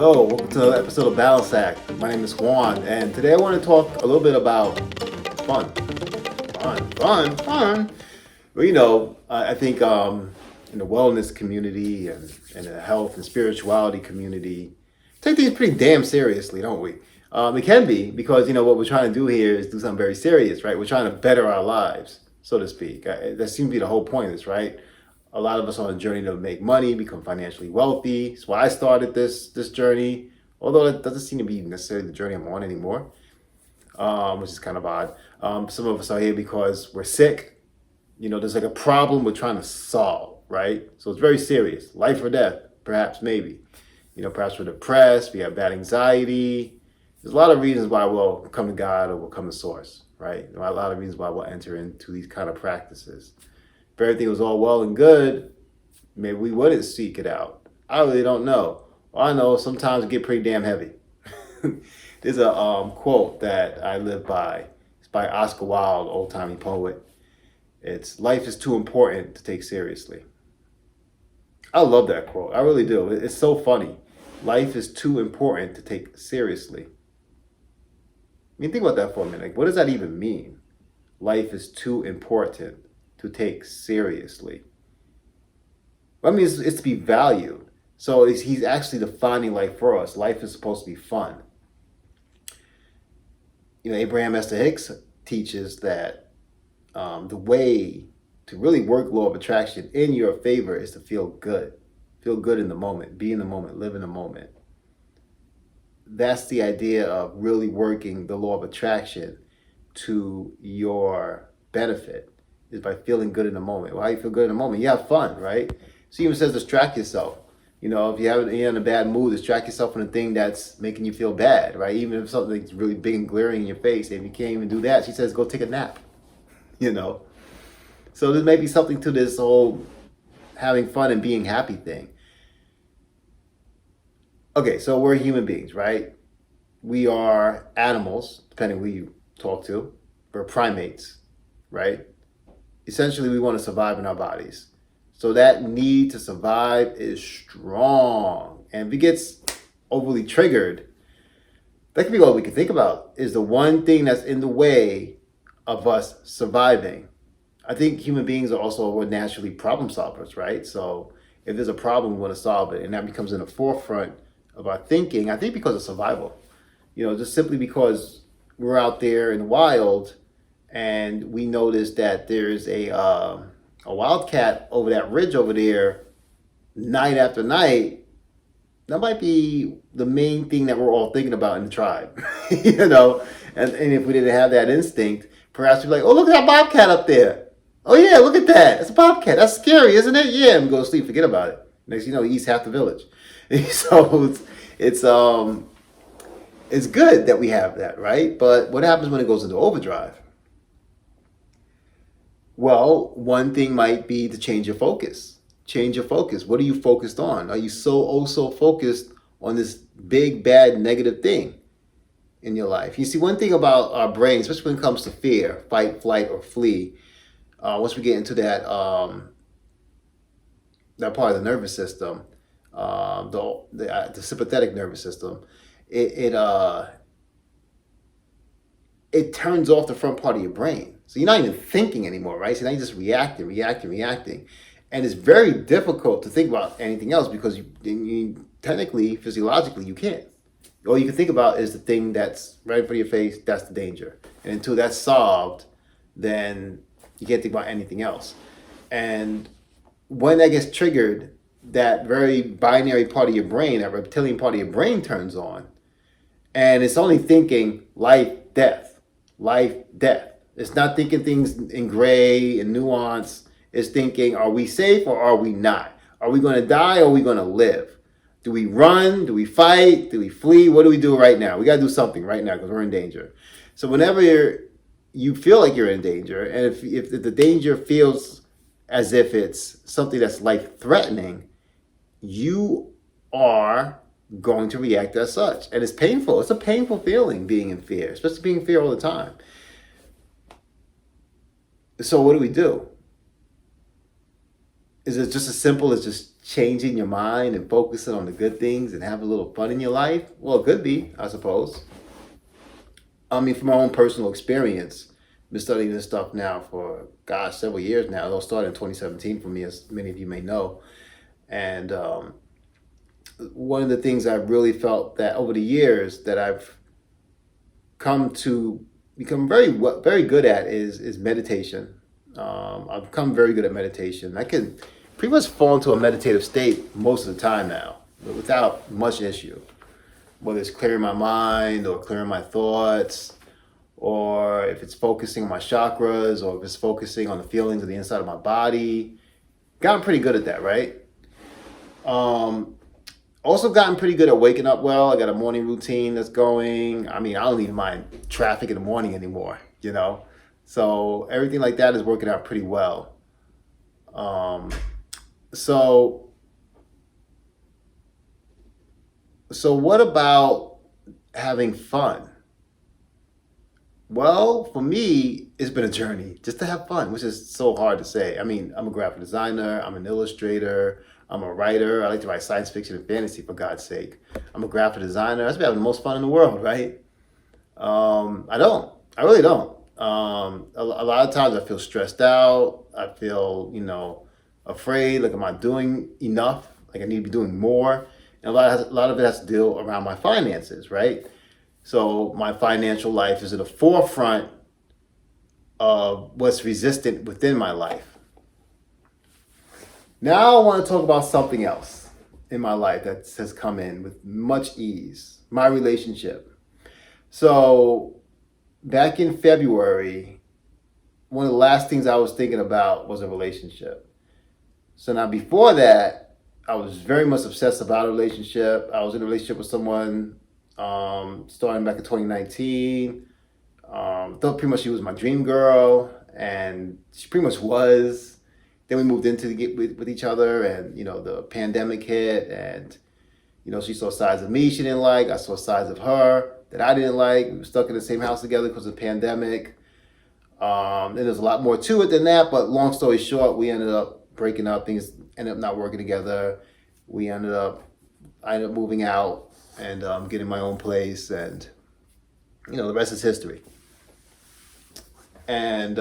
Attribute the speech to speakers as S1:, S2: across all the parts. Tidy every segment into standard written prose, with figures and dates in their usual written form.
S1: Hello, welcome to another episode of Balance Act. My name is Juan, and today I want to talk a little bit about fun. Fun. Well, I think in the wellness community and in the health and spirituality community, take things pretty damn seriously, don't we? It can be because, what we're trying to do here is do something very serious, right? We're trying to better our lives, so to speak. That seems to be the whole point of this, right? A lot of us are on a journey to make money, become financially wealthy. That's why I started this journey, although it doesn't seem to be necessarily the journey I'm on anymore, which is kind of odd. Some of us are here because we're sick. There's like a problem we're trying to solve, right? So it's very serious, life or death, perhaps, maybe. Perhaps we're depressed, we have bad anxiety. There's a lot of reasons why we'll come to God or we'll come to Source, right? A lot of reasons why we'll enter into these kind of practices. If everything was all well and good, maybe we wouldn't seek it out. I really don't know. All I know, sometimes it get pretty damn heavy. There's a quote that I live by. It's by Oscar Wilde, old-timey poet. It's, "Life is too important to take seriously." I love that quote. I really do. It's so funny. Life is too important to take seriously. Think about that for a minute. Like, what does that even mean? Life is too important to take seriously. Well, I mean, it's to be valued. So he's actually defining life for us. Life is supposed to be fun. Abraham Esther Hicks teaches that the way to really work law of attraction in your favor is to feel good. Feel good in the moment. Be in the moment. Live in the moment. That's the idea of really working the law of attraction to your benefit, is by feeling good in the moment. Well, how you feel good in the moment? You have fun, right? So even says distract yourself. If you're in a bad mood, distract yourself from the thing that's making you feel bad, right? Even if something's really big and glaring in your face, if you can't even do that, she says, go take a nap. So there may be something to this whole having fun and being happy thing. Okay, so we're human beings, right? We are animals, depending who you talk to. We're primates, right? Essentially, we want to survive in our bodies. So that need to survive is strong. And if it gets overly triggered, that could be all we can think about, is the one thing that's in the way of us surviving. I think human beings are also naturally problem solvers, right? So if there's a problem, we want to solve it. And that becomes in the forefront of our thinking, I think because of survival. Just simply because we're out there in the wild and we notice that there's a wildcat over that ridge over there night after night, that might be the main thing that we're all thinking about in the tribe. And if we didn't have that instinct, perhaps we'd be like, oh, look at that bobcat up there. Oh yeah, look at that. It's a bobcat. That's scary, isn't it? Yeah, and go to sleep, forget about it. Next thing you know, he eats half the village. So it's good that we have that, right? But what happens when it goes into overdrive? Well, one thing might be to change your focus. Change your focus. What are you focused on? Are you so focused on this big, bad, negative thing in your life? You see, one thing about our brain, especially when it comes to fear, fight, flight, or flee, once we get into that part of the nervous system, the sympathetic nervous system, it turns off the front part of your brain. So you're not even thinking anymore, right? So now you're just reacting. And it's very difficult to think about anything else because you technically, physiologically, you can't. All you can think about is the thing that's right in front of your face. That's the danger. And until that's solved, then you can't think about anything else. And when that gets triggered, that very binary part of your brain, that reptilian part of your brain turns on. And it's only thinking life, death. It's not thinking things in gray and nuance. It's thinking, are we safe or are we not? Are we going to die or are we going to live? Do we run? Do we fight? Do we flee? What do we do right now? We got to do something right now because we're in danger. So whenever you feel like you're in danger, and if the danger feels as if it's something that's life-threatening, you are going to react as such. And it's painful. It's a painful feeling being in fear, especially being in fear all the time. So what do? Is it just as simple as just changing your mind and focusing on the good things and have a little fun in your life? Well, it could be, I suppose. I mean, from my own personal experience, I've been studying this stuff now for, gosh, several years now. It all started in 2017 for me, as many of you may know. And one of the things I've really felt that over the years that I've come to become very good at is meditation. I've become very good at meditation. I can pretty much fall into a meditative state most of the time now, without much issue. Whether it's clearing my mind or clearing my thoughts, or if it's focusing on my chakras, or if it's focusing on the feelings of the inside of my body. Gotten pretty good at that, right? Um, Also gotten pretty good at waking up well. I got a morning routine that's going. I mean, I don't even mind traffic in the morning anymore, you know? So everything like that is working out pretty well. Um, so so what about having fun? Well, for me, it's been a journey just to have fun, which is so hard to say. I mean, I'm a graphic designer, I'm an illustrator, I'm a writer. I like to write science fiction and fantasy, for God's sake. I'm a graphic designer. That's been having the most fun in the world, right? I don't. I really don't. A lot of times I feel stressed out. I feel, afraid. Like, am I doing enough? Like, I need to be doing more. And a lot of it has to deal around my finances, right? So my financial life is at the forefront of what's resistant within my life. Now I want to talk about something else in my life that has come in with much ease. My relationship. So back in February, one of the last things I was thinking about was a relationship. So now before that, I was very much obsessed about a relationship. I was in a relationship with someone starting back in 2019. Thought pretty much she was my dream girl, and she pretty much was. Then we moved into with each other, and the pandemic hit, and she saw sides of me she didn't like. I saw sides of her that I didn't like. We were stuck in the same house together because of the pandemic. And there's a lot more to it than that, but long story short, we ended up breaking up. Things ended up not working together. I ended up moving out and getting my own place, and the rest is history. And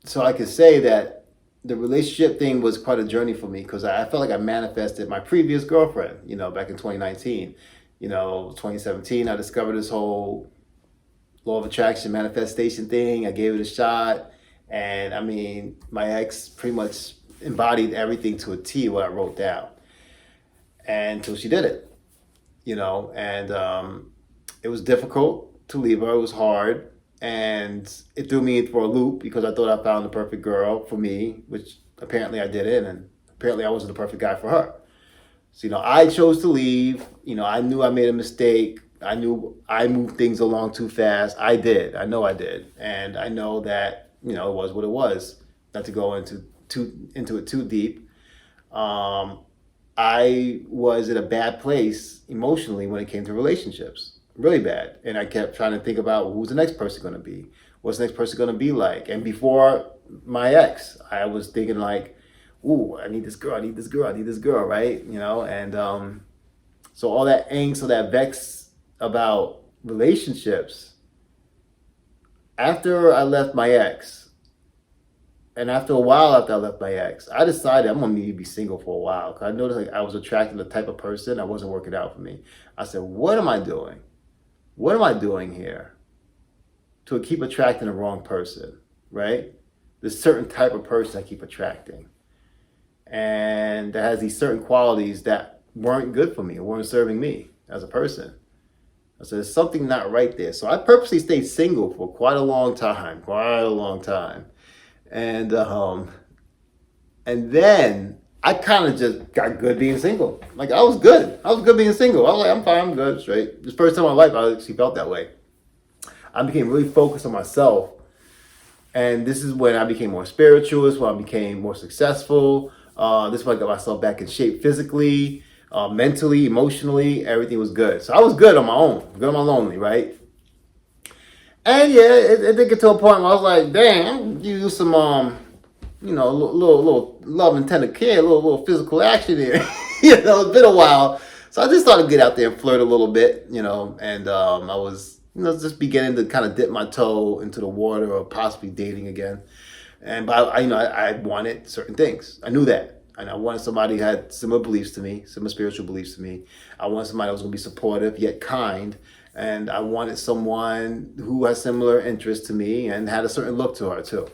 S1: so I could say that the relationship thing was quite a journey for me, because I felt like I manifested my previous girlfriend, back in 2019. 2017, I discovered this whole law of attraction manifestation thing. I gave it a shot. And I mean, my ex pretty much embodied everything to a T what I wrote down. And until she did it, and it was difficult to leave her. It was hard. And it threw me for a loop, because I thought I found the perfect girl for me, which apparently I didn't. And apparently I wasn't the perfect guy for her. So, I chose to leave. I knew I made a mistake. I knew I moved things along too fast. I did. I know I did. And I know that, it was what it was. Not to go into it too deep. I was in a bad place emotionally when it came to relationships. Really bad. And I kept trying to think about, well, who's the next person going to be? What's the next person going to be like? And before my ex, I was thinking like, ooh, I need this girl, I need this girl, I need this girl, right? And so all that angst, all that vex about relationships, after I left my ex, and after a while after I left my ex, I decided I'm going to need to be single for a while, because I noticed like I was attracting the type of person that wasn't working out for me. I said, what am I doing? What am I doing here to keep attracting the wrong person, right? This certain type of person I keep attracting, and that has these certain qualities that weren't good for me, or weren't serving me as a person. I said, there's something not right there. So I purposely stayed single for quite a long time. And then I kind of just got good being single. Like, I was good. I was good being single. I was like, I'm fine, I'm good, straight. This first time in my life, I actually felt that way. I became really focused on myself. And this is when I became more spiritual. This is when I became more successful. This is when I got myself back in shape physically, mentally, emotionally. Everything was good. So I was good on my own, good on my lonely, right? And yeah, it did get to a point where I was like, dang, you use some little love and tender care, little physical action there. It's been a while. So I just thought I'd get out there and flirt a little bit, and I was, just beginning to kind of dip my toe into the water of possibly dating again. But I wanted certain things. I knew that. And I wanted somebody who had similar beliefs to me, similar spiritual beliefs to me. I wanted somebody that was going to be supportive yet kind. And I wanted someone who has similar interests to me and had a certain look to her too.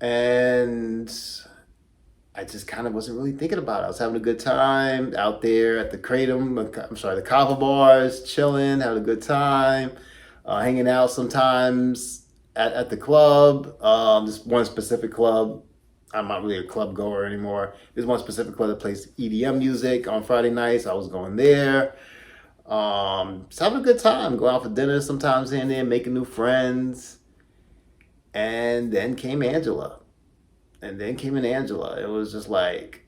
S1: And I just kind of wasn't really thinking about it. I was having a good time out there at the the Kava bars, chilling, having a good time, hanging out sometimes at the club. This one specific club. I'm not really a club goer anymore. There's one specific club that plays EDM music on Friday nights. I was going there. Just having a good time, going out for dinner sometimes here and there, making new friends. And then came Angela. It was just like,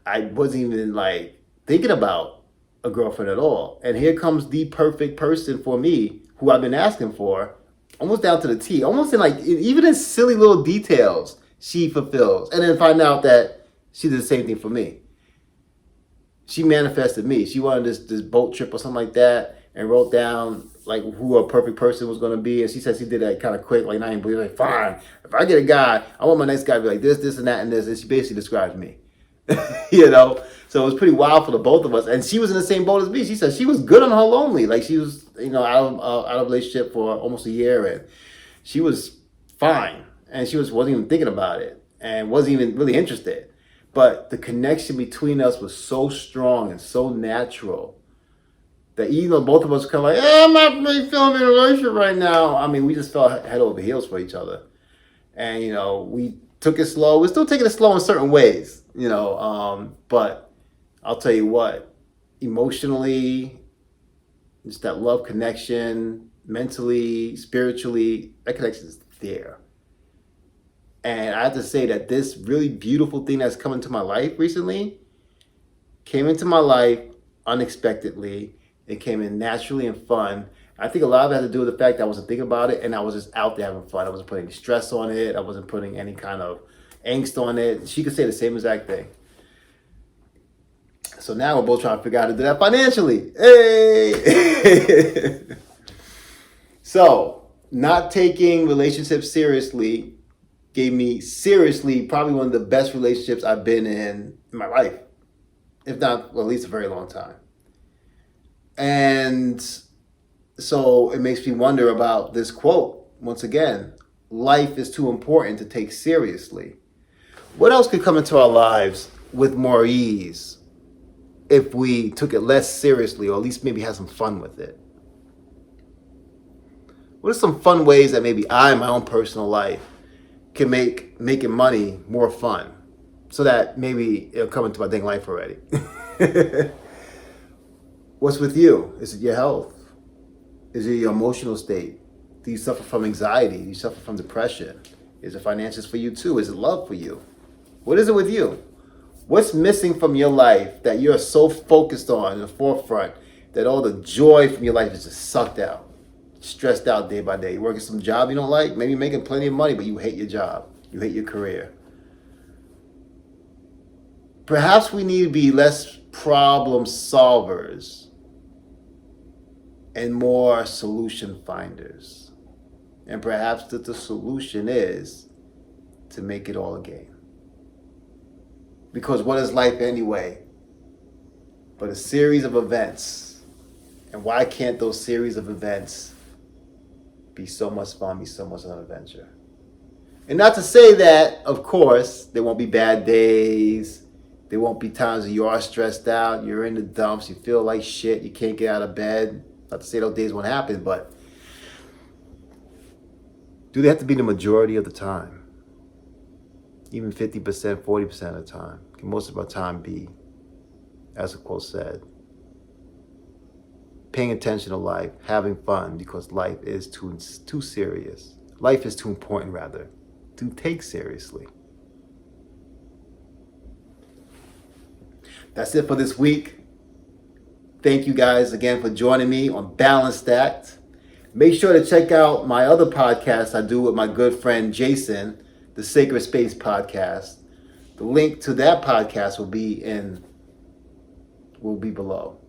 S1: I wasn't even like thinking about a girlfriend at all. And here comes the perfect person for me, who I've been asking for, almost down to the T, almost in like, even in silly little details, she fulfills. And then find out that she did the same thing for me. She manifested me. She wanted this boat trip or something like that, and wrote down like who a perfect person was going to be. And she said she did that kind of quick, like, I ain't believe it. Like, fine, if I get a guy, I want my next guy to be like this, and that, and this. And she basically described me, So it was pretty wild for the both of us. And she was in the same boat as me. She said she was good on her lonely. Like, she was, out of relationship for almost a year, and she was fine. And she wasn't even thinking about it and wasn't even really interested. But the connection between us was so strong and so natural that even though both of us kind of like, I'm not really feeling in a relationship right now. I mean, we just fell head over heels for each other. And, we took it slow. We're still taking it slow in certain ways, but I'll tell you what, emotionally, just that love connection, mentally, spiritually, that connection is there. And I have to say that this really beautiful thing that's come into my life recently came into my life unexpectedly. It came in naturally and fun. I think a lot of it had to do with the fact that I wasn't thinking about it and I was just out there having fun. I wasn't putting any stress on it. I wasn't putting any kind of angst on it. She could say the same exact thing. So now we're both trying to figure out how to do that financially. Hey! So, not taking relationships seriously gave me seriously probably one of the best relationships I've been in my life. If not, well, at least a very long time. And so it makes me wonder about this quote. Once again, life is too important to take seriously. What else could come into our lives with more ease if we took it less seriously, or at least maybe had some fun with it? What are some fun ways that maybe I, in my own personal life, can make making money more fun, so that maybe it'll come into my dang life already? What's with you? Is it your health? Is it your emotional state? Do you suffer from anxiety? Do you suffer from depression? Is it finances for you too? Is it love for you? What is it with you? What's missing from your life that you're so focused on in the forefront that all the joy from your life is just sucked out? Stressed out day by day. You're working some job you don't like, maybe making plenty of money, but you hate your job. You hate your career. Perhaps we need to be less problem solvers and more solution finders. And perhaps that the solution is to make it all a game. Because what is life anyway but a series of events? And why can't those series of events be so much fun, be so much an adventure? And not to say that, of course, there won't be bad days. There won't be times that you are stressed out, you're in the dumps, you feel like shit, you can't get out of bed. Not to say those days won't happen, but do they have to be the majority of the time? Even 50%, 40% of the time? Can most of our time be, as the quote said, paying attention to life, having fun, because life is too serious. Life is too important, rather, to take seriously. That's it for this week. Thank you guys again for joining me on Balanced Act. Make sure to check out my other podcast I do with my good friend Jason, the Sacred Space Podcast. The link to that podcast will be below.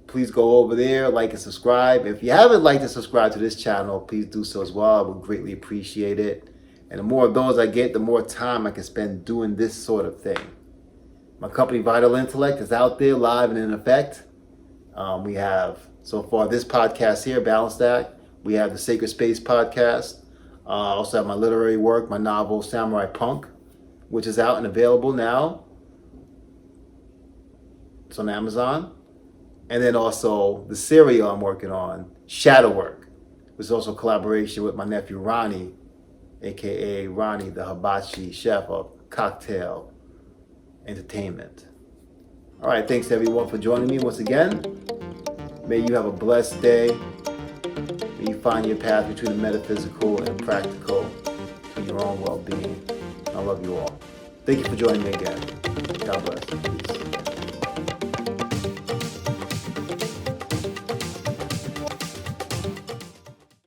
S1: Please go over there, like and subscribe. If you haven't liked and subscribed to this channel, please do so as well. I would greatly appreciate it. And the more of those I get, the more time I can spend doing this sort of thing. My company, Vital Intellect, is out there, live and in effect. We have, so far, this podcast here, Balance That. We have the Sacred Space Podcast. I also have my literary work, my novel, Samurai Punk, which is out and available now. It's on Amazon. And then also the serial I'm working on, Shadow Work, which is also a collaboration with my nephew Ronnie, aka Ronnie, the hibachi chef of Cocktail Entertainment. All right, thanks everyone for joining me once again. May you have a blessed day. May you find your path between the metaphysical and the practical for your own well-being. I love you all. Thank you for joining me again. God bless.